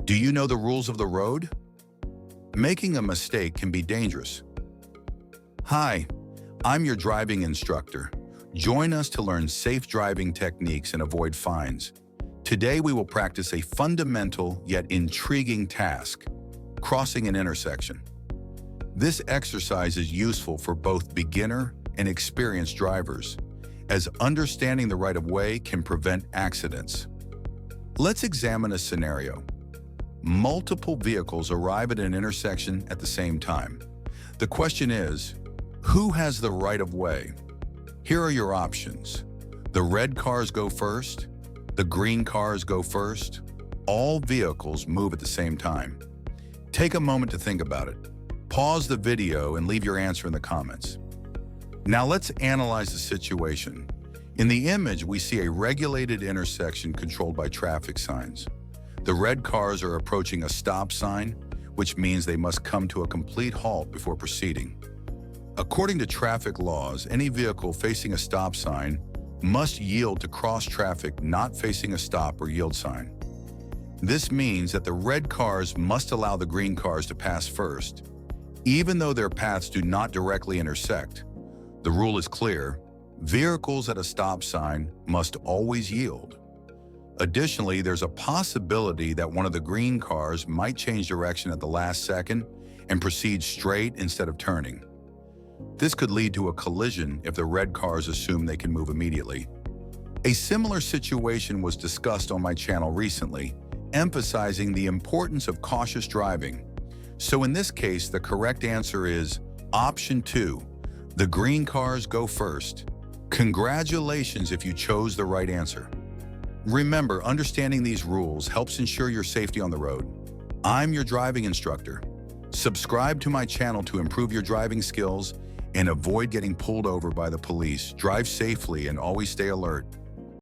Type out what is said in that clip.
Do you know the rules of the road? Making a mistake can be dangerous. Hi, I'm your driving instructor. Join us to learn safe driving techniques and avoid fines. Today we will practice a fundamental yet intriguing task, crossing an intersection. This exercise is useful for both beginner and experienced drivers, as understanding the right-of-way can prevent accidents. Let's examine a scenario. Multiple vehicles arrive at an intersection at the same time. The question is, who has the right-of-way? Here are your options. The red cars go first. The green cars go first. All vehicles move at the same time. Take a moment to think about it. Pause the video and leave your answer in the comments. Now let's analyze the situation. In the image, we see a regulated intersection controlled by traffic signs. The red cars are approaching a stop sign, which means they must come to a complete halt before proceeding. According to traffic laws, any vehicle facing a stop sign must yield to cross traffic not facing a stop or yield sign. This means that the red cars must allow the green cars to pass first, even though their paths do not directly intersect. The rule is clear: vehicles at a stop sign must always yield. Additionally, there's a possibility that one of the green cars might change direction at the last second and proceed straight instead of turning. This could lead to a collision if the red cars assume they can move immediately. A similar situation was discussed on my channel recently, emphasizing the importance of cautious driving. So in this case, the correct answer is option 2. The green cars go first. Congratulations if you chose the right answer. Remember, understanding these rules helps ensure your safety on the road. I'm your driving instructor. Subscribe to my channel to improve your driving skills and avoid getting pulled over by the police. Drive safely and always stay alert.